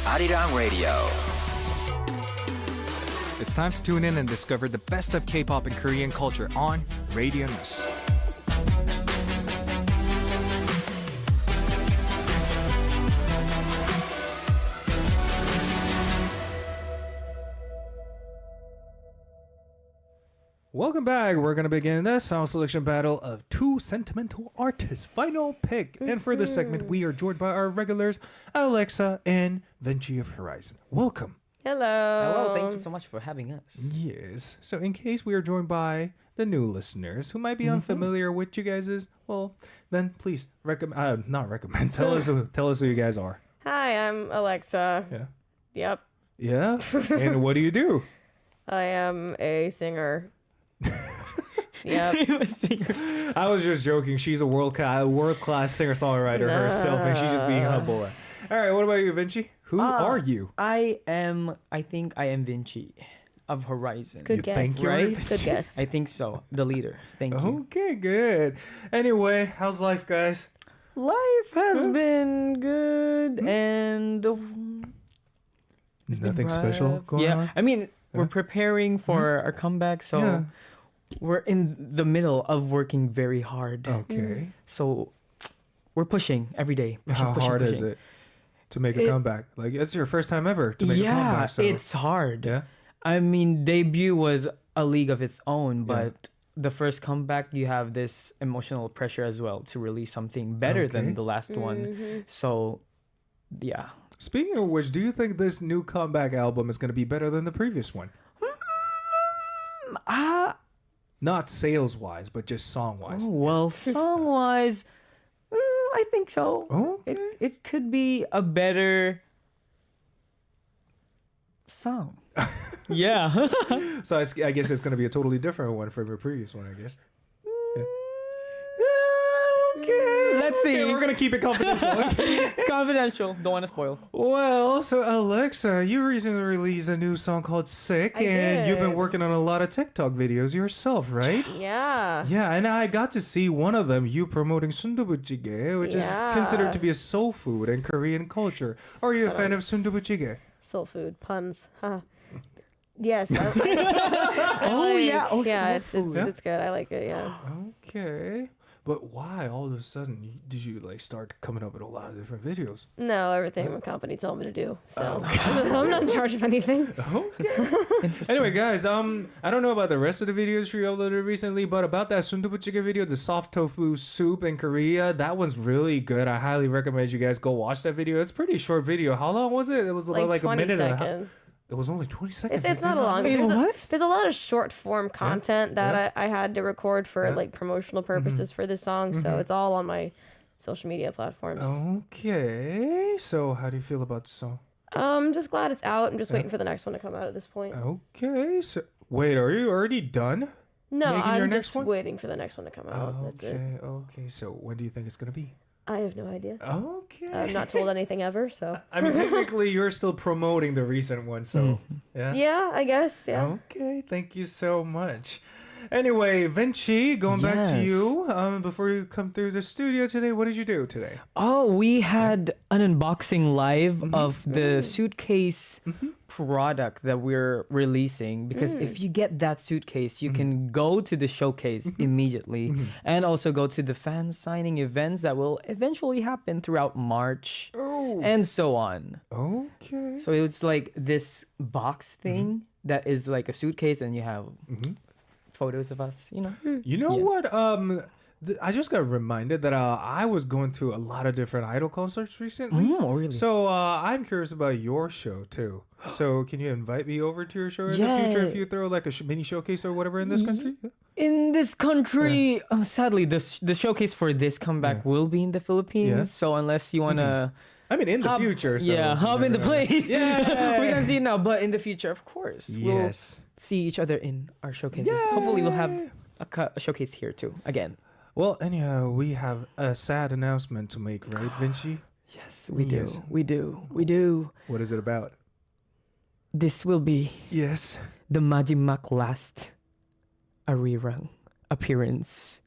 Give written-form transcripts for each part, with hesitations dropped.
Arirang Radio. It's time to tune in and discover the best of K-pop and Korean culture on Radio News. Welcome back. We're going to begin the song selection battle of two sentimental artists. Final pick. And for this segment, we are joined by our regulars, AleXa and Vinci of HORI7ON. Welcome. Hello. Hello, thank you so much for having us. Yes. So in case we are joined by the new listeners who might be unfamiliar with you guys is, well, then please not recommend. Tell us who you guys are. Hi, I'm AleXa. Yeah. Yep. Yeah. And what do you do? I am a singer. Yep. I was just joking. She's a world class singer songwriter herself, and she's just being humble. All right. What about you, Vinci? Who are you? I think I am Vinci of HORI7ON. Good guess. think you're right? Vinci? Good guess. I think so. The leader. Thank you. Okay, good. Anyway, how's life, guys? Life has been good and Nothing special going on? I mean, we're preparing for our comeback, so we're in the middle of working very hard. Okay. So we're pushing every day. How hard is it to make a comeback? Like, it's your first time ever to make a comeback. So. It's hard. Yeah. I mean, debut was a league of its own, but the first comeback, you have this emotional pressure as well to release something better than the last one. So, yeah. Speaking of which, do you think this new comeback album is going to be better than the previous one? Not sales-wise, but just song-wise. Well, song-wise, I think so. Okay. It could be a better song. Yeah. So I guess it's going to be a totally different one from the previous one, I guess. Yeah. Okay. Let's see. We're going to keep it confidential. Okay. Confidential. Don't want to spoil. Well, so AleXa, you recently released a new song called Sick, and you've been did. working on a lot of TikTok videos yourself, right? Yeah. Yeah, and I got to see one of them, you promoting sundubu-jjigae, which is considered to be a soul food in Korean culture. Are you a fan of sundubu-jjigae? Soul food puns. Huh. Yes. Yeah. Oh, yeah. soul food. It's good. I like it. Yeah. Okay. But why all of a sudden did you like start coming up with a lot of different videos? No, everything my company told me to do. So I'm not in charge of anything. Okay. Anyway, guys, I don't know about the rest of the videos you uploaded recently, but about that sundubu-jjigae video, the soft tofu soup in Korea, that was really good. I highly recommend you guys go watch that video. It's a pretty short video. How long was it? It was about like a 20 minute seconds. and a half. It was only 20 seconds. It's not a long. Wait, There's a lot of short form content that I had to record for like promotional purposes for this song. So it's all on my social media platforms. Okay. So how do you feel about the song? I'm just glad it's out. I'm just waiting for the next one to come out at this point. Okay. So wait, are you already done? No, making your I'm next just one? waiting for the next one to come out. That's it. Okay. So when do you think it's gonna be? I have no idea. Okay. I'm not told anything ever, so. I mean, technically, you're still promoting the recent one, so yeah. Yeah, I guess. Yeah. Okay, thank you so much. Anyway, Vinci, going back to you. Before you come through the studio today, what did you do today? Oh, we had an unboxing live of the suitcase product that we're releasing, because if you get that suitcase, you can go to the showcase immediately and also go to the fan signing events that will eventually happen throughout March and so on. Okay. So it's like this box thing that is like a suitcase, and you have photos of us, you know. You know what? I just got reminded that I was going to a lot of different idol concerts recently. Oh, really? So I'm curious about your show too. So can you invite me over to your show in the future if you throw like a mini showcase or whatever in this country? In this country, sadly, the showcase for this comeback will be in the Philippines. Yeah. So unless you wanna, I mean, in the future. So hop in the plane. Yeah. We can see it now, but in the future, of course, we'll see each other in our showcases. Hopefully, we'll have a showcase here too again. Well, anyhow, we have a sad announcement to make, right, Vinci? Yes, we do. We do. What is it about? This will be Yes. the Majimak last Arirang appearance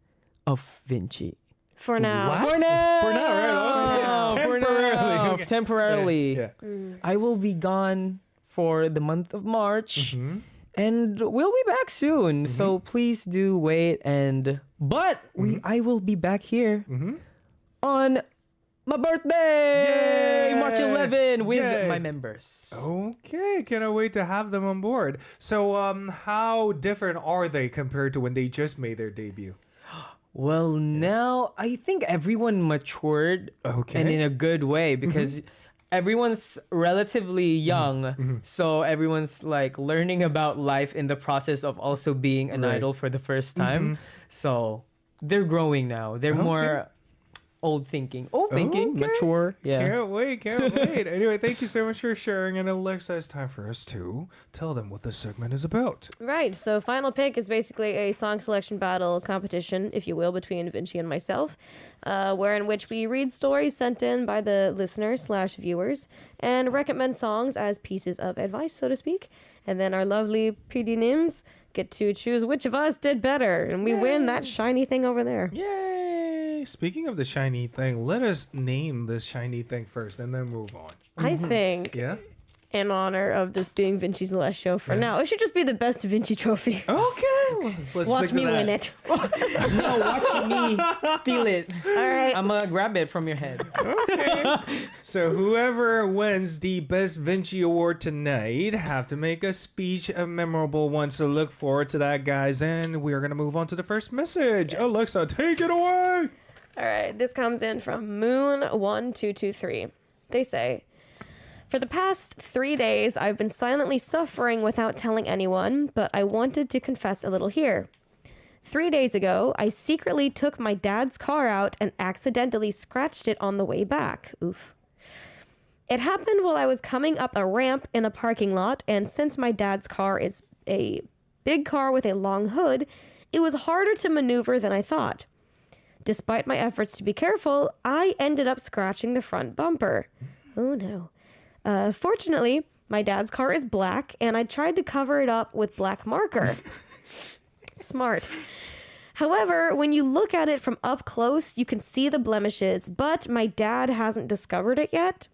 of Vinci. For now. For now, right? Okay. Temporarily. temporarily. Yeah. I will be gone for the month of March. And we'll be back soon. So please do wait. But I will be back here on my birthday, Yay! March 11, with Yay! my members. Okay, cannot wait to have them on board. So, how different are they compared to when they just made their debut? Well, now I think everyone matured and in a good way because everyone's relatively young. So everyone's like learning about life in the process of also being an idol for the first time. So they're growing now. They're more old thinking, mature. Yeah. Can't wait. Anyway, thank you so much for sharing. And Alexa, it's time for us to tell them what this segment is about. Right. So Final Pick is basically a song selection battle competition, if you will, between Vinci and myself, in which we read stories sent in by the listeners/viewers and recommend songs as pieces of advice, so to speak. And then our lovely PD Nims get to choose which of us did better, and we win that shiny thing over there. Yay! Speaking of the shiny thing, let us name this shiny thing first and then move on. I think, in honor of this being Vinci's last show for now, it should just be the best Vinci trophy. Okay. Let's Watch stick me to that. win it. No, watch me steal it. All right. I'm gonna grab it from your head. Okay. So whoever wins the Best Vinci Award tonight have to make a speech, a memorable one. So look forward to that, guys. And we're going to move on to the first message. Alexa, take it away. All right. This comes in from Moon1223. They say, for the past 3 days, I've been silently suffering without telling anyone, but I wanted to confess a little here. 3 days ago, I secretly took my dad's car out and accidentally scratched it on the way back. Oof. It happened while I was coming up a ramp in a parking lot, and since my dad's car is a big car with a long hood, it was harder to maneuver than I thought. Despite my efforts to be careful, I ended up scratching the front bumper. Oh no. Fortunately, my dad's car is black, and I tried to cover it up with black marker. Smart. However, when you look at it from up close, you can see the blemishes, but my dad hasn't discovered it yet.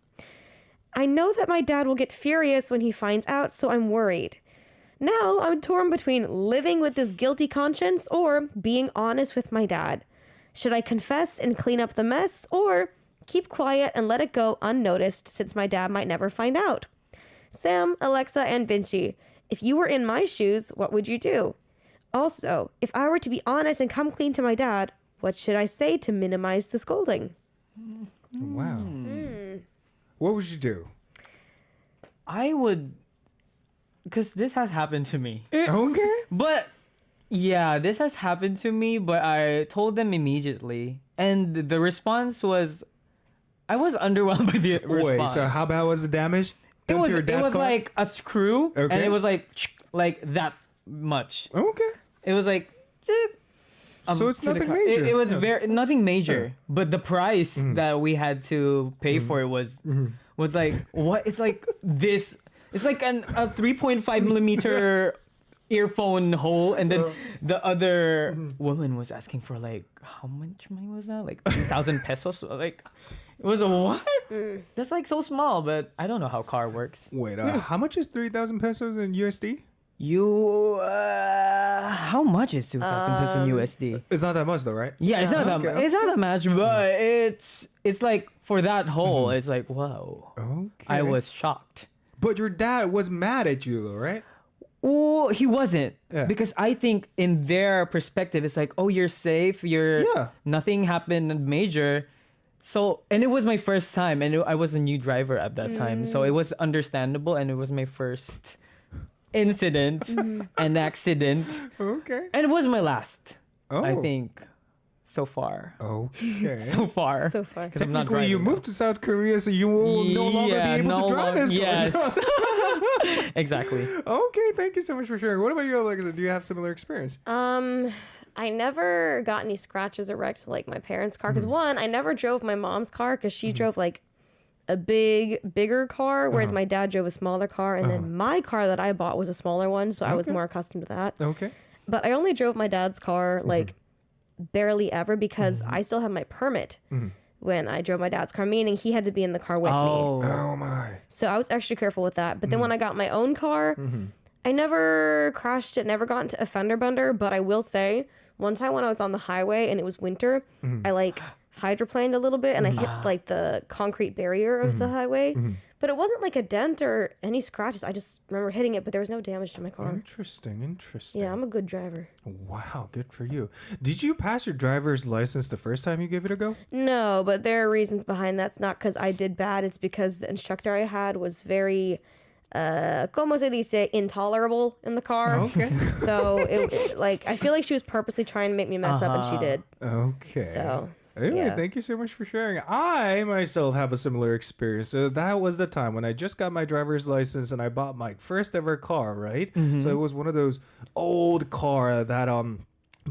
I know that my dad will get furious when he finds out, so I'm worried. Now, I'm torn between living with this guilty conscience or being honest with my dad. Should I confess and clean up the mess, or keep quiet and let it go unnoticed since my dad might never find out? Sam, Alexa, and Vinci, if you were in my shoes, what would you do? Also, if I were to be honest and come clean to my dad, what should I say to minimize the scolding? Wow. What would you do? I would, because this has happened to me. Okay. But yeah, this has happened to me, but I told them immediately. And the response was, I was underwhelmed by the response. Wait, so how bad was the damage? It Done to your dad's car? like a screw, and Okay. it was like that much. Okay. It was like, So it's to the nothing car. major. It was nothing major, but the price that we had to pay for it was like what? It's like this. It's like a 3.5 millimeter earphone hole, and then the other woman was asking for like how much money was that? Like 3,000 pesos. Like it was a what? That's like so small, but I don't know how car works. Wait, how much is 3,000 pesos in USD? How much is 2,000 pesos in USD? It's not that much though, right? Yeah, it's not that Okay. it's not that much, but it's like for that hole, it's like whoa. Okay. I was shocked. But your dad was mad at you though, right? Oh, he wasn't. Yeah. Because I think in their perspective, it's like, oh, you're safe. Nothing happened major. So, and it was my first time, and I was a new driver at that time. So it was understandable, and it was my first incident, an accident. Okay. And it was my last, Oh. I think, so far. Okay. So far. So far. Because I'm not Technically, you driving now. moved to South Korea, so you will no longer be able to drive this car. Yes. Exactly. Okay, thank you so much for sharing. What about you, Alexa? Do you have similar experience? I never got any scratches or wrecks like my parents' car. Because one, I never drove my mom's car because she drove like a bigger car, whereas my dad drove a smaller car. And then my car that I bought was a smaller one, so I was more accustomed to that. Okay. But I only drove my dad's car like barely ever because I still have my permit, when I drove my dad's car, meaning he had to be in the car with me. Oh my. So I was extra careful with that. But then when I got my own car, I never crashed it, never got into a fender bender. But I will say, one time when I was on the highway and it was winter, I like hydroplaned a little bit and I hit like the concrete barrier of the highway. But it wasn't like a dent or any scratches. I just remember hitting it, but there was no damage to my car. Interesting. Yeah, I'm a good driver. Wow, good for you. Did you pass your driver's license the first time you gave it a go? No, but there are reasons behind that. It's not because I did bad. It's because the instructor I had was very, como se dice, intolerable in the car. Okay. So like, I feel like she was purposely trying to make me mess up, and she did. Okay. So. Anyway, Yeah. thank you so much for sharing. I myself have a similar experience. So that was the time when I just got my driver's license and I bought my first ever car, right? So it was one of those old car that was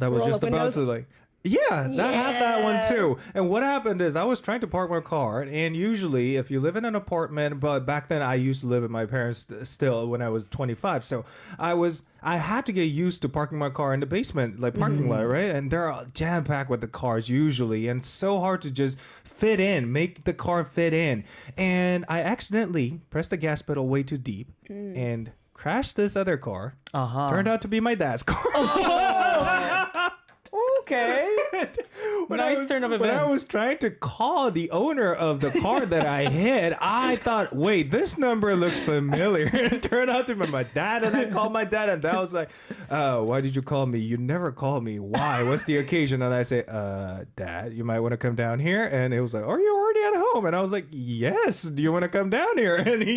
Roll just up about windows? to like yeah, that had that one too. And what happened is I was trying to park my car, and usually if you live in an apartment, but back then I used to live with my parents still when I was 25. So I had to get used to parking my car in the basement, like parking lot, right? And they're jam packed with the cars usually, and it's so hard to just make the car fit in. And I accidentally pressed the gas pedal way too deep and crashed this other car. Turned out to be my dad's car. Okay. Nice turn of When I events. was trying to call the owner of the car that I hit, I thought, wait, this number looks familiar. It turned out to be my dad, and I called my dad, and that was like, why did you call me? You never called me. Why? What's the occasion? And I say, Dad, you might want to come down here. And it was like, are you already at home? And I was like, yes. Do you want to come down here? And he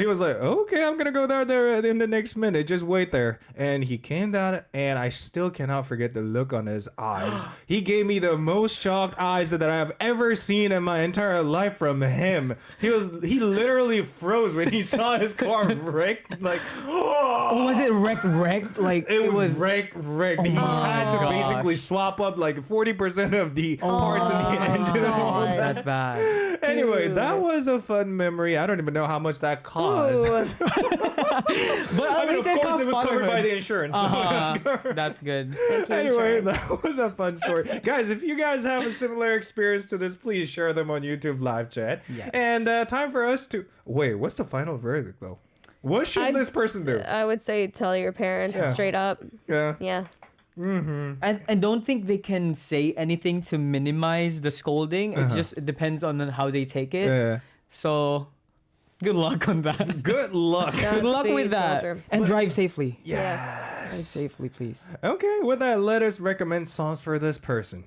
was like, okay, I'm going to go there in the next minute. Just wait there. And he came down, and I still cannot forget the look on his eyes. He gave me the most shocked eyes that I have ever seen in my entire life from him. He literally froze when he saw his car wrecked. Like, Oh, was it wrecked? Like it was wrecked. He had to gosh. basically swap up like 40% of the parts in the engine. God. That's bad. Anyway, Dude. that was a fun memory. I don't even know how much that cost. Ooh. But I at mean, least of course, cost it was covered by fatherhood. the insurance. That's good. Anyway, that was a fun story. Guys, if you guys have a similar experience to this, please share them on YouTube live chat. Yes. And time for us to... Wait, what's the final verdict, though? What should this person do? I would say tell your parents Yeah. straight up. Yeah. Yeah. And don't think they can say anything to minimize the scolding. It depends on how they take it. Yeah. So good luck on that. Good luck. Good luck Speed with that. soldier. And drive safely. Yeah. Drive safely, please. Okay, with that, let us recommend songs for this person.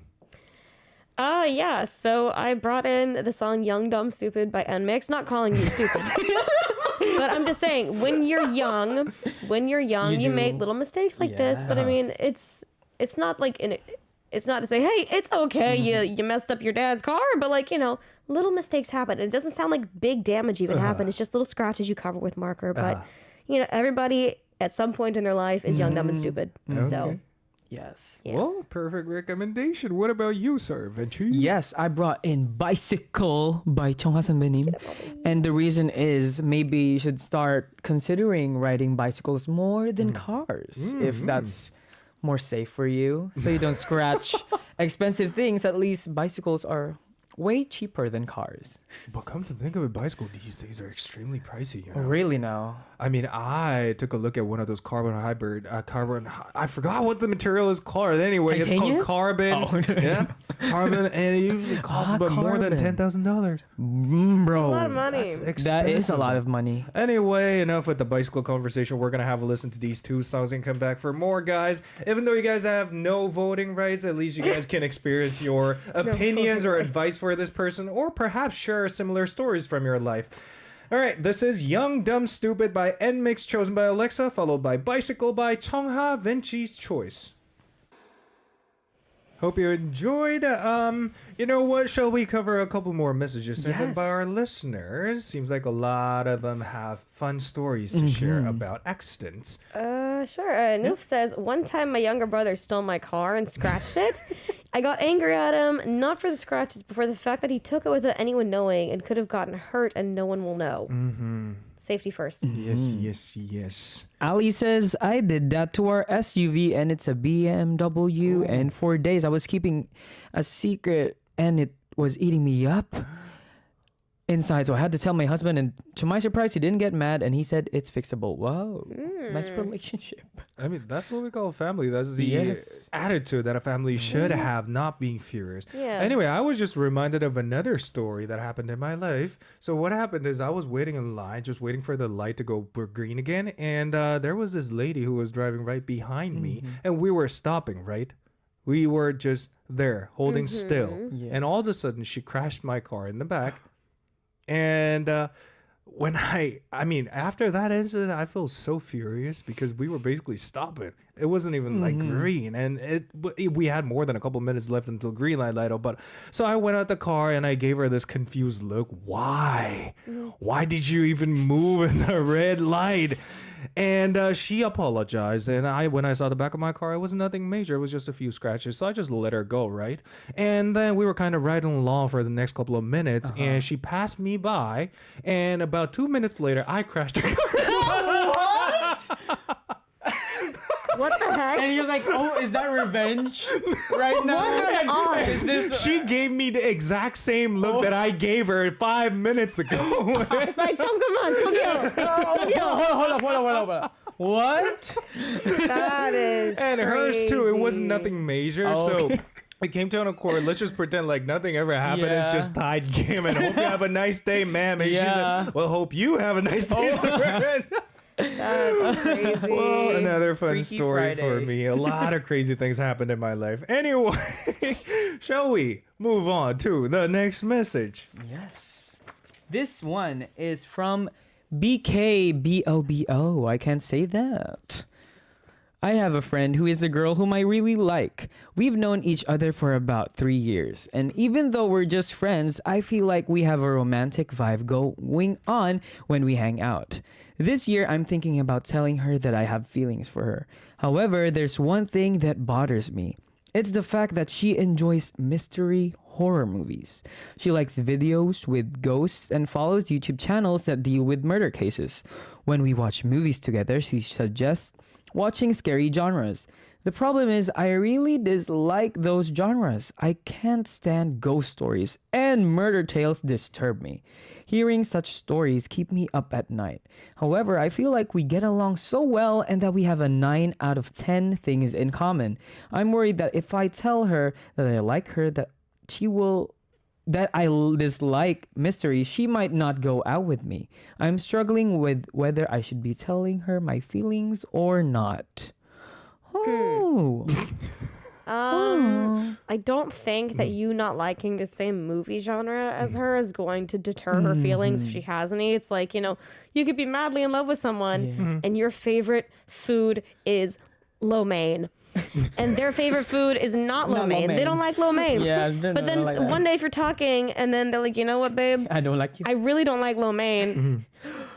Yeah. So I brought in the song "Young, Dumb, Stupid" by NMIX. Not calling you stupid, but I'm just saying when you're young, You you do. make little mistakes like this. But I mean, it's not like it's not to say, hey, it's okay, you messed up your dad's car, but like, little mistakes happen. It doesn't sound like big damage even happened. It's just little scratches you cover with marker. But everybody at some point in their life is young, dumb, and stupid. So Okay. Yes. yeah. Well, perfect recommendation. What about you, sir, Vinci? Yes, I brought in Bicycle by Chonghwa Sanbenim. And the reason is maybe you should start considering riding bicycles more than cars if that's more safe for you. So you don't scratch expensive things. At least bicycles are way cheaper than cars. But come to think of it, bicycles these days are extremely pricey, you know? Really now. I mean, I took a look at one of those carbon, I forgot what the material is called. Anyway, it's Titanium? called carbon. Oh. Yeah, carbon, and it usually costs about more than carbon. $10,000. Bro. a lot of money. That's expensive. That is a lot of money. Anyway, enough with the bicycle conversation. We're going to have a listen to these two songs and come back for more, guys. Even though you guys have no voting rights, at least you guys can experience your opinions or advice for this person, or perhaps share similar stories from your life. All right, this is Young, Dumb, Stupid by NMIX, chosen by AleXa, followed by Bicycle by Chonghwa, Vinci's choice. Hope you enjoyed. You know what? Shall we cover a couple more messages sent in Yes. by our listeners? Seems like a lot of them have fun stories to share about accidents. Sure. Noof says, one time my younger brother stole my car and scratched it. I got angry at him, not for the scratches, but for the fact that he took it without anyone knowing and could have gotten hurt and no one will know. Safety first. Yes. Ali says, I did that to our SUV and it's a BMW. And for days I was keeping a secret and it was eating me up inside. So I had to tell my husband, and to my surprise, he didn't get mad, and he said it's fixable. Wow, nice relationship. I mean, that's what we call family. That's the Yes. attitude that a family should have, not being furious. Yeah. Anyway, I was just reminded of another story that happened in my life. So what happened is I was waiting in line, just waiting for the light to go green again. And there was this lady who was driving right behind me, and we were stopping, right? We were just there, holding still. Yeah. And all of a sudden, she crashed my car in the back. And when I mean, after that incident, I felt so furious because we were basically stopping. It wasn't even like green, and we had more than a couple minutes left until green light up. But so I went out the car and I gave her this confused look. Why? Why did you even move in the red light? And she apologized. And when I saw the back of my car, it was nothing major. It was just a few scratches. So I just let her go, right? And then we were kind of riding along for the next couple of minutes. And she passed me by. And about 2 minutes later, I crashed her car. What the heck? And you're like, oh, is that revenge right now? Is this? She gave me the exact same look that I gave her 5 minutes ago. It's like, Tom, come on, Tokyo. Hold on. What? That is And hers too. It was crazy. nothing major. Okay. So it came to an accord. Let's just pretend like nothing ever happened. It's Yeah. just tied game. And hope you have a nice day, ma'am. And she Yeah. said, well, hope you have a nice day, sir. That's crazy. Well, another fun Freaky story for Friday. me. A lot of crazy things happened in my life. Anyway, shall we move on to the next message? Yes. This one is from BKBOBO. I can't say that. I have a friend who is a girl whom I really like. We've known each other for about 3 years. And even though we're just friends, I feel like we have a romantic vibe going on when we hang out. This year, I'm thinking about telling her that I have feelings for her. However, there's one thing that bothers me. It's the fact that she enjoys mystery horror movies. She likes videos with ghosts and follows YouTube channels that deal with murder cases. When we watch movies together, she suggests watching scary genres. The problem is I really dislike those genres. I can't stand ghost stories, and murder tales disturb me. Hearing such stories keep me up at night. However, I feel like we get along so well and that we have a 9 out of 10 things in common. I'm worried that if I tell her that I like her, that I dislike mystery, she might not go out with me. I'm struggling with whether I should be telling her my feelings or not. Oh. I don't think that you not liking the same movie genre as her is going to deter her feelings if she has any. It's like, you know, you could be madly in love with someone and your favorite food is lo mein. And their favorite food is not lo mein. They don't like lo mein. Yeah, But then one day if you're talking and then they're like, you know what, babe? I don't like you. I really don't like lo mein.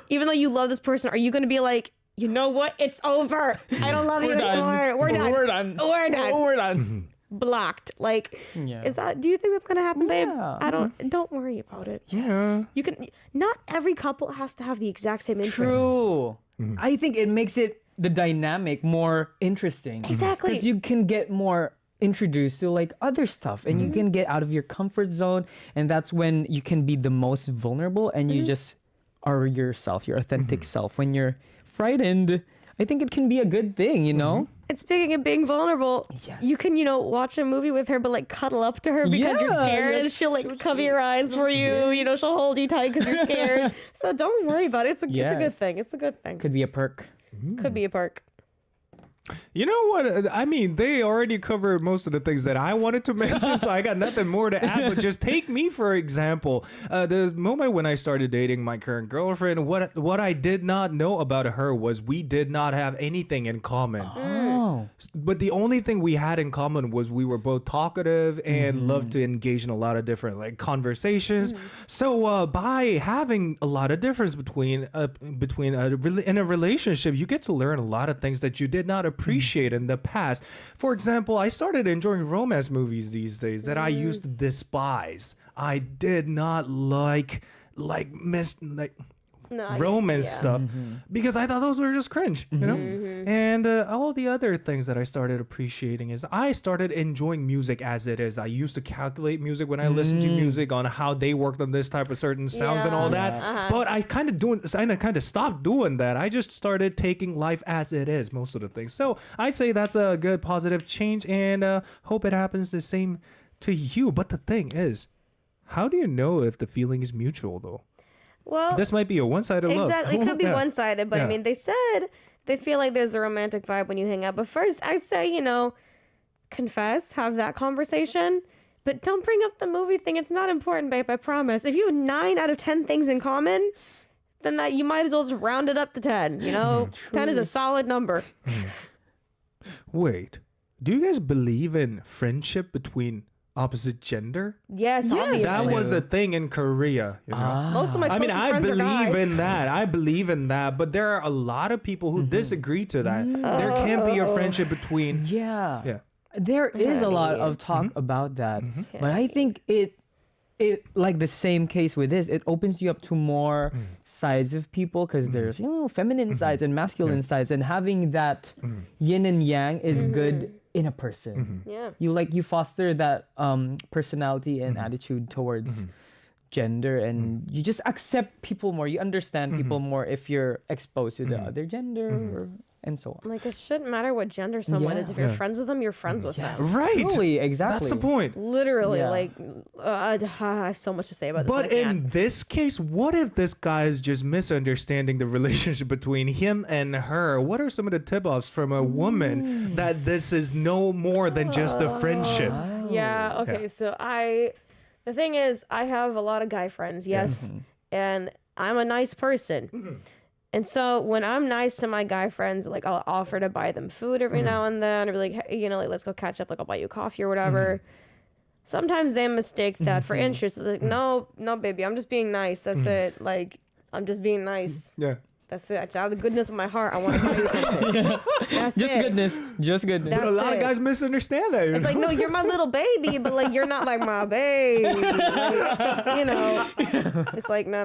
Even though you love this person, are you going to be like, you know what? It's over. I don't love you anymore. We're done. We're done. We're done. We're done. Blocked. Like, Yeah. do you think that's gonna happen, babe? Yeah. Don't worry about it. Yeah. You can, not every couple has to have the exact same interests. True. I think it makes it the dynamic more interesting. Exactly. Because you can get more introduced to like other stuff and you can get out of your comfort zone, and that's when you can be the most vulnerable and you just are yourself, your authentic self. When you're frightened, I think it can be a good thing, you know? And speaking of being vulnerable, Yes. you can, watch a movie with her, but like cuddle up to her because you're Yeah, scared, and like, she'll like cover your eyes for you. She'll hold you tight because you're scared. So don't worry about it. It's a good Yes. thing. It's a good thing. Could be a perk. Could be a perk. You know what? I mean, they already covered most of the things that I wanted to mention, so I got nothing more to add. But just take me for example. The moment when I started dating my current girlfriend, what I did not know about her was we did not have anything in common. Oh. But the only thing we had in common was we were both talkative and loved to engage in a lot of different like conversations. So by having a lot of difference in a relationship, you get to learn a lot of things that you did not appreciate in the past. For example, I started enjoying romance movies these days that I used to despise. I did not like romance stuff because I thought those were just cringe, you know? And all the other things that I started appreciating is I started enjoying music as it is. I used to calculate music when I listened to music on how they worked on this type of certain sounds and all that. But I kind of stopped doing that. I just started taking life as it is, most of the things. So I'd say that's a good positive change, and hope it happens the same to you. But the thing is, how do you know if the feeling is mutual though? Well, This might be a one-sided love. exactly. It could be Yeah. one-sided, but I Yeah. mean, they said they feel like there's a romantic vibe when you hang out. But first, I'd say, confess, have that conversation, but don't bring up the movie thing. It's not important, babe. I promise. If you have 9 out of 10 things in common, then that you might as well just round it up to 10. 10 is a solid number. Wait, do you guys believe in friendship between opposite gender? Yes, obviously. That was a thing in Korea, you know? Most of my I mean, closest I friends are believe guys. in that. I believe in that. But there are a lot of people who disagree to that. There can't be a friendship between. Yeah. Yeah. There is a lot of talk about that. But I think it like the same case with this, it opens you up to more sides of people because there's feminine sides and masculine sides, and having that yin and yang is good in a person. Yeah. You foster that personality and attitude towards gender, and you just accept people more. You understand people more if you're exposed to the other gender and so on. Like, it shouldn't matter what gender someone is. If you're friends with them, you're friends with them. Right. Totally, exactly. That's the point. Literally, Yeah. I have so much to say about this. But I can't. in this case, what if this guy is just misunderstanding the relationship between him and her? What are some of the tip-offs from a woman that this is no more than just a friendship? Yeah. Okay. So the thing is, I have a lot of guy friends. Yes, and I'm a nice person. And so when I'm nice to my guy friends, like I'll offer to buy them food every now and then, or be like, hey, like let's go catch up. Like I'll buy you coffee or whatever. Sometimes they mistake that for interest. It's like, no, baby, I'm just being nice. That's it. Like I'm just being nice. Yeah. That's it. Out of the goodness of my heart, I want to buy you something. That's Just it. goodness. Just goodness. That's But a lot of it. guys misunderstand that. It's like, no, you're my little baby, but like you're not like my baby. Like, it's like no,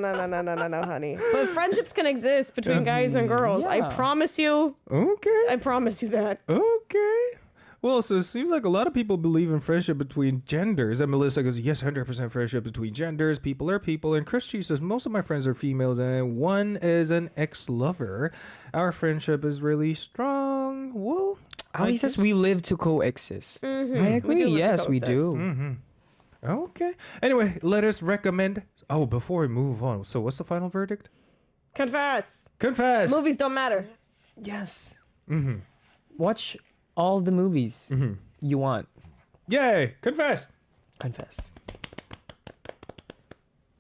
honey. But friendships can exist between guys and girls. I Yeah. promise you. Okay. I promise you that. Okay. Well, so it seems like a lot of people believe in friendship between genders. And Melissa goes, yes, 100% friendship between genders. People are people. And Christy says, most of my friends are females and one is an ex-lover. Our friendship is really strong. Well, Ali says we live to coexist. I agree. do live to Yes, we coexist. do. okay. Anyway, let us recommend. Oh, before we move on. So what's the final verdict? Confess. Confess. Movies don't matter. Yes. Watch all the movies you want. Yay. Confess. Confess.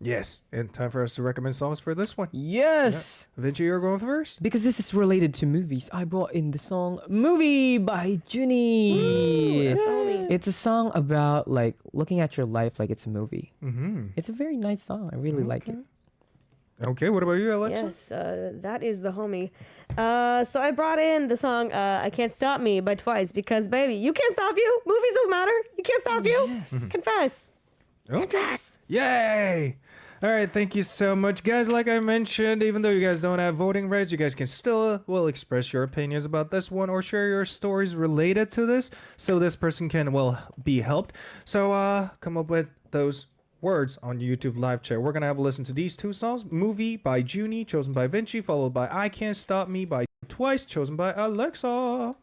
Yes. And time for us to recommend songs for this one. Yes. Vinci, you're going first? Because this is related to movies, I brought in the song Movie by Juni. It's a song about like looking at your life like it's a movie. It's a very nice song. I really like it. Okay. What about you, Alexa? Yes, that is the homie. So I brought in the song I Can't Stop Me by Twice because, baby, you can't stop you. Movies don't matter. You can't stop you. Confess. Okay. Confess. Yay! All right, thank you so much, guys. Like I mentioned, even though you guys don't have voting rights, you guys can still, express your opinions about this one or share your stories related to this so this person can, be helped. So, come up with those words on YouTube live chat. We're going to have a listen to these two songs. Movie by Juni, chosen by Vinci, followed by I Can't Stop Me by Twice, chosen by AleXa.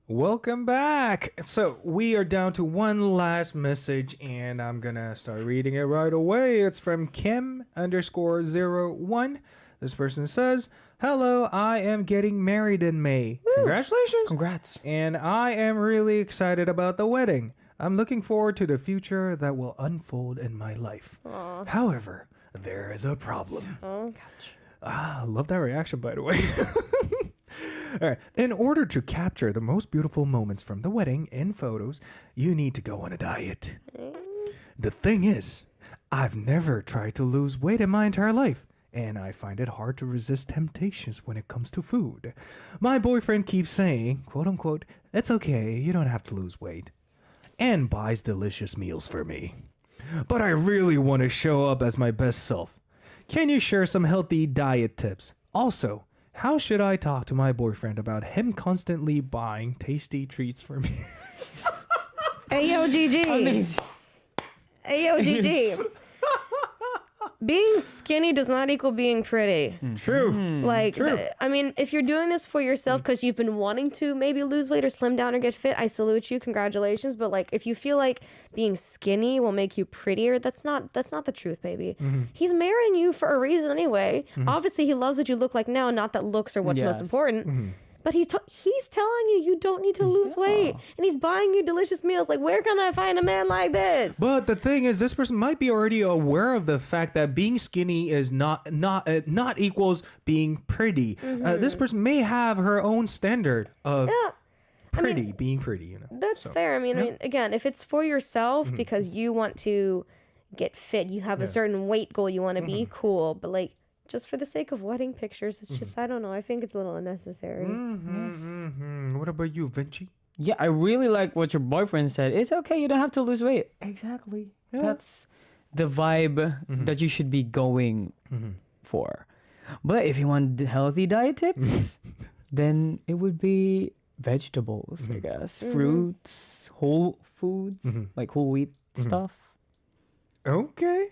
Welcome back. So we are down to one last message and I'm gonna start reading it right away. It's from Kim_01. This person says, hello, I am getting married in May. Congratulations. Congrats. And I am really excited about the wedding. I'm looking forward to the future that will unfold in my life. However, there is a problem. I love that reaction, by the way. All right. In order to capture the most beautiful moments from the wedding in photos, you need to go on a diet. The thing is, I've never tried to lose weight in my entire life, and I find it hard to resist temptations when it comes to food. My boyfriend keeps saying, quote unquote, it's okay, you don't have to lose weight, and buys delicious meals for me. But I really want to show up as my best self. can you share some healthy diet tips? Also, how should I talk to my boyfriend about him constantly buying tasty treats for me? Ayo, GG. Amazing. Ayo, GG. Being skinny does not equal being pretty. True. Like, True. I mean, if you're doing this for yourself because you've been wanting to maybe lose weight or slim down or get fit, I salute you. Congratulations. But like, if you feel like being skinny will make you prettier, that's not the truth, baby. He's marrying you for a reason anyway. Obviously, he loves what you look like now, not that looks are what's most Yes. important. But he's telling you don't need to lose weight, and he's buying you delicious meals. Like, where can I find a man like this? But the thing is, this person might be already aware of the fact that being skinny is not equals being pretty. This person may have her own standard of being pretty. You know, That's fair. I mean, again, if it's for yourself because you want to get fit, you have a certain weight goal you want to be, cool. But like, just for the sake of wedding pictures, it's just, I don't know. I think it's a little unnecessary. What about you, Vinci? Yeah, I really like what your boyfriend said. It's okay, you don't have to lose weight. Exactly. Yeah. That's the vibe that you should be going for. But if you want healthy diet tips, then it would be vegetables, I guess. Fruits, whole foods, like whole wheat stuff. Okay.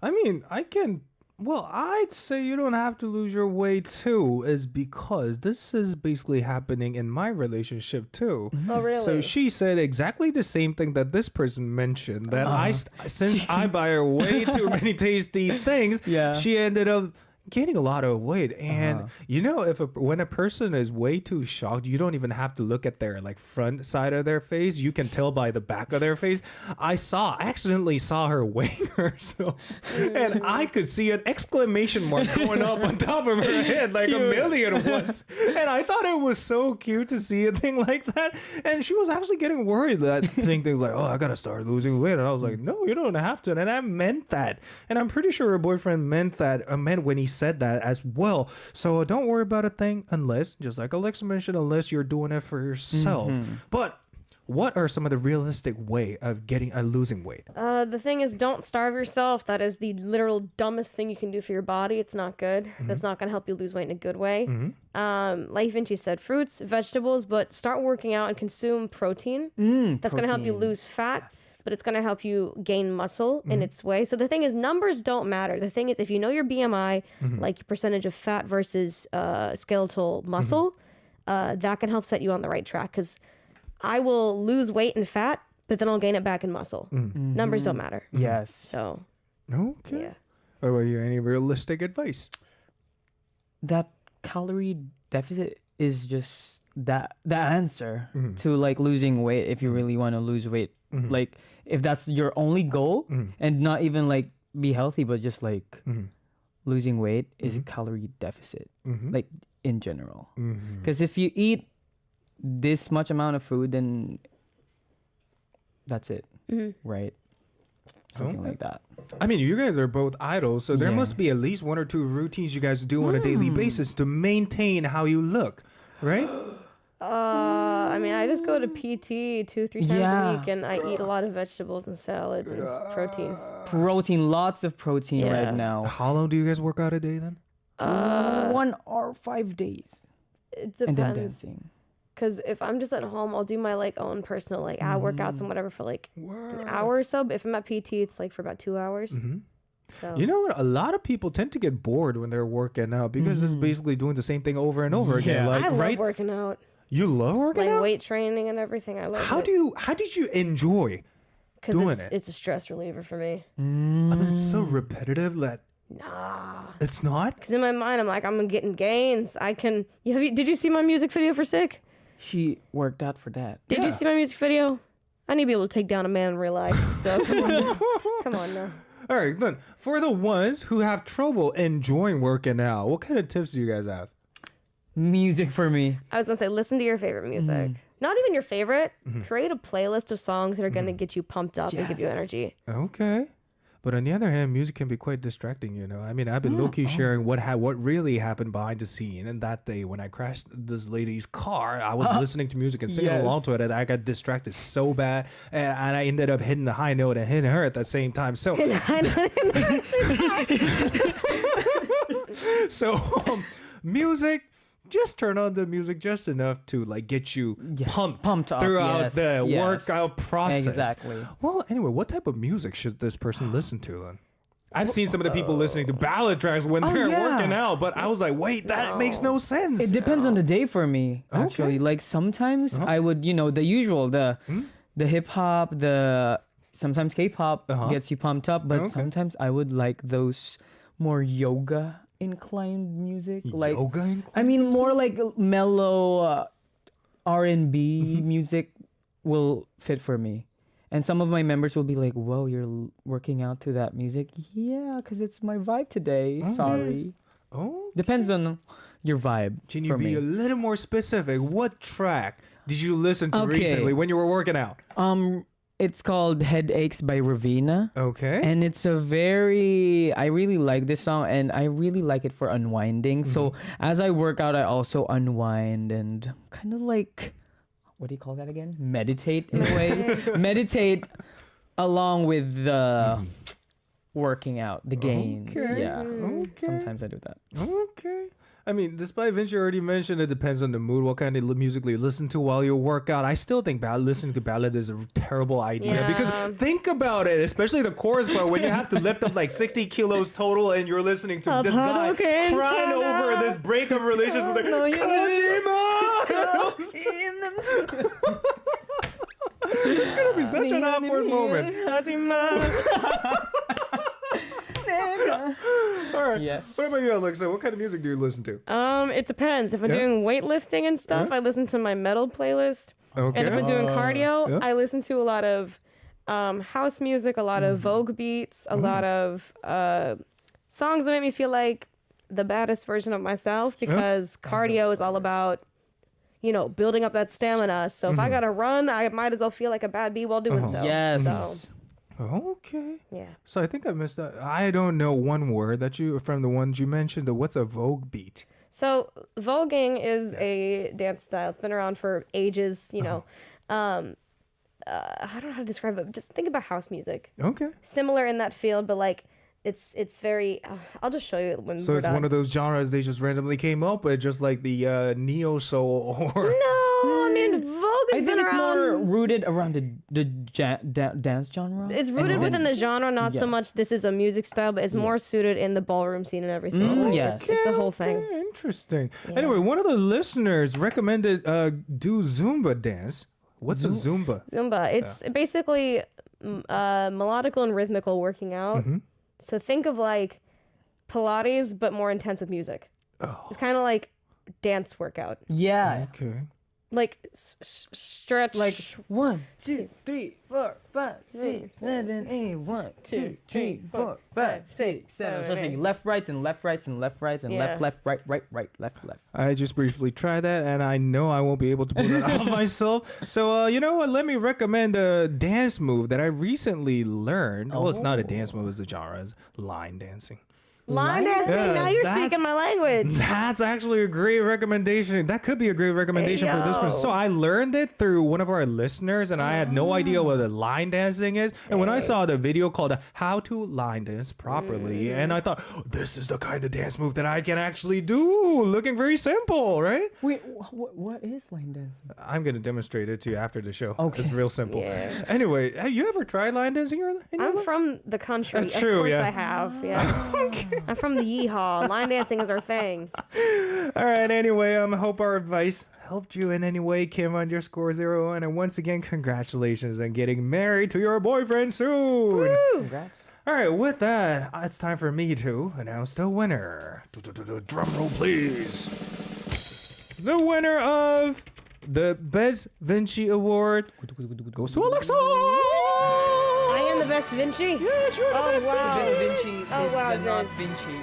I mean, I'd say you don't have to lose your weight too, is because this is basically happening in my relationship too. Oh, really? So she said exactly the same thing that this person mentioned, that since I buy her way too many tasty things, Yeah. she ended up gaining a lot of weight. And you know, when a person is way too shocked, you don't even have to look at their like front side of their face. You can tell by the back of their face. I accidentally saw her weighing herself, and I could see an exclamation mark going up on top of her head like a million once. And I thought it was so cute to see a thing like that. And she was actually getting worried that saying things like, "Oh, I gotta start losing weight." And I was like, "No, you don't have to." And I meant that. And I'm pretty sure her boyfriend meant when he said that as well. So don't worry about a thing unless, just like AleXa mentioned, unless you're doing it for yourself. But what are some of the realistic way of losing weight? The thing is, don't starve yourself. That is the literal dumbest thing you can do for your body. It's not good. That's not going to help you lose weight in a good way. Like Vinci said, fruits, vegetables, but start working out and consume protein. That's going to help you lose fat, but it's going to help you gain muscle in its way. So the thing is, numbers don't matter. The thing is, if you know your BMI, like your percentage of fat versus skeletal muscle, that can help set you on the right track. Because I will lose weight and fat, but then I'll gain it back in muscle. Numbers don't matter. Yes. So, Okay. yeah. What about you? Any realistic advice? That calorie deficit is just the answer to like losing weight if you really want to lose weight. Like if that's your only goal and not even like be healthy, but just like losing weight is a calorie deficit, like in general. Because if you eat this much amount of food, then that's it, right? Something like that. I mean, you guys are both idols, so there must be at least one or two routines you guys do on a daily basis to maintain how you look, right? I mean, I just go to PT 2-3 times a week, and I eat a lot of vegetables and salads and protein. Protein, lots of protein Yeah. right now. How long do you guys work out a day then? 1 or 5 days. It And then depends. dancing. Because if I'm just at home, I'll do my like own personal like workouts and whatever for like an hour or so. But if I'm at PT, it's like for about 2 hours. So You know what? A lot of people tend to get bored when they're working out because it's basically doing the same thing over and over again. Yeah. Like, I love right? working out, You love working like out? weight training and everything. I love How it. how did you enjoy doing Because it? it's a stress reliever for me. I mean, it's so repetitive that Nah. it's not. Because in my mind, I'm like, I'm getting gains. I can. Did you see my music video for Sick? She worked out for that. Did you see my music video? I need to be able to take down a man in real life. So come on now. Come on now. All right, then. For the ones who have trouble enjoying working out, what kind of tips do you guys have? Music for me. I was gonna say, listen to your favorite music. Not even your favorite. Create a playlist of songs that are gonna get you pumped up and give you energy. Okay. But on the other hand, music can be quite distracting, you know. I mean, I've been low-key sharing what really happened behind the scene. And that day when I crashed this lady's car, I was listening to music and singing along to it, and I got distracted so bad, and I ended up hitting the high note and hitting her at the same time. So, music. Just turn on the music just enough to like get you pumped up throughout the workout process. Exactly. Well, anyway, what type of music should this person listen to then? I've seen some of the people listening to ballad tracks when they're working out, but I was like, wait, that makes no sense. It depends on the day for me, actually. Like sometimes I would, the usual, the hip hop, sometimes K-pop gets you pumped up, but sometimes I would like those more yoga inclined music, like yoga inclined I mean more like mellow R&B music will fit for me. And some of my members will be like, whoa, you're working out to that music? Yeah, because it's my vibe today. Sorry. Depends on your vibe. Can you be a little more specific? What track did you listen to recently when you were working out? It's called Headaches by Ravina. Okay. And it's I really like this song, and I really like it for unwinding. So as I work out, I also unwind and kind of like, what do you call that again? Meditate in a way. Meditate along with the working out, the gains. Okay. Yeah. Okay. Sometimes I do that. Okay. I mean, despite Vinci already mentioned, it depends on the mood, what kind of music you listen to while you work out. I still think listening to ballad is a terrible idea because think about it, especially the chorus part when you have to lift up like 60 kilos total and you're listening to this guy crying over this breakup relationship. Like, it's gonna be such an awkward moment. All right. Yes. What about you, Alexa? What kind of music do you listen to? It depends. If I'm doing weightlifting and stuff, I listen to my metal playlist. Okay. And if I'm doing cardio, I listen to a lot of house music, a lot of Vogue beats, a lot of songs that make me feel like the baddest version of myself, because cardio is all about, building up that stamina. So if I gotta run, I might as well feel like a bad bee while doing so. Yes. So, Okay. yeah. So I think I missed that. I don't know one word from the ones you mentioned. What's a Vogue beat? So voguing is a dance style. It's been around for ages, I don't know how to describe it. Just think about house music. Okay. Similar in that field, but like it's very. I'll just show you when. So we're it's done. one of those genres they just randomly came up with, just like the neo soul or. No, I mean Vogue has I think been it's around. more rooted around the dance genre. It's rooted within the genre, not so much this is a music style, but it's more suited in the ballroom scene and everything. Like, yes. it's a whole thing. Okay, interesting. Anyway, one of the listeners recommended do Zumba dance. What's a Zumba? Zumba. It's basically melodical and rhythmical working out. So think of like Pilates, but more intense with music. It's kind of like dance workout. Yeah. Okay. Like stretch. Like 1, 2, 3, 4, 5, 6, 7, 8. 1, 2, 3, 4, 5, 6, 7. So thinking left, rights, and left, rights, and left, rights, and left, right, left. I just briefly tried that, and I know I won't be able to pull it off myself. So, you know what? Let me recommend a dance move that I recently learned. Well, it's not a dance move, it's a genre. It's line dancing. line dancing. Yeah, now you're speaking my language. That's actually a great recommendation. That could be a great recommendation for this person. So I learned it through one of our listeners, and I had no idea what the line dancing is. And when I saw the video called "How to Line Dance Properly," and I thought, this is the kind of dance move that I can actually do. Looking very simple, right? Wait, what is line dancing? I'm gonna demonstrate it to you after the show. Okay. It's real simple. Yeah. Anyway, have you ever tried line dancing? I'm from the country. That's true, Of course yeah. I have. Yeah. I'm from the yeehaw. Line dancing is our thing. All right. Anyway, I hope our advice helped you in any way, Kim_01. And once again, congratulations on getting married to your boyfriend soon. Woo! Congrats. All right. With that, it's time for me to announce the winner. Drum roll, please. The winner of the Best Vinci Award goes to AleXa. I am the best Vinci. Yes, you're the best wow. Vinci. Best Vinci Oh, is wow, not Ziz. Vinci.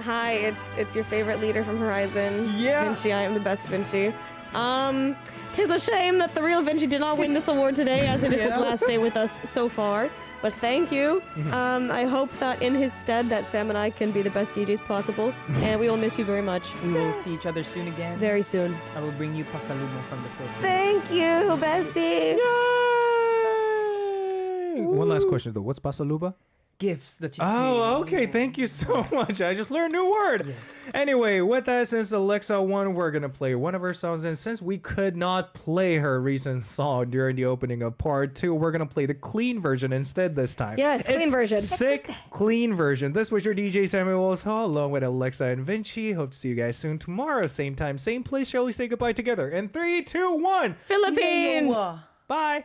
Hi, it's your favorite leader from Horizon. Yeah. Vinci, I am the best Vinci. Tis a shame that the real Vinci did not win this award today, as it is his last day with us so far. But thank you. I hope that in his stead that Sam and I can be the best DJs possible. And we will miss you very much. We will see each other soon again. Very soon. I will bring you pasalubong from the Philippines. Thank you, bestie. Yay! One last question though. What's pasaluba? Gifts that you Oh, see. okay. Thank you so much. I just learned a new word. Yes. Anyway, with that, since AleXa won, we're going to play one of her songs. And since we could not play her recent song during the opening of part 2, we're going to play the clean version instead this time. Yes, clean version. Sick, clean version. This was your DJ Samuel Hall along with AleXa and Vinci. Hope to see you guys soon tomorrow. Same time, same place. Shall we say goodbye together? In 3, 2, 1. Philippines. Bye.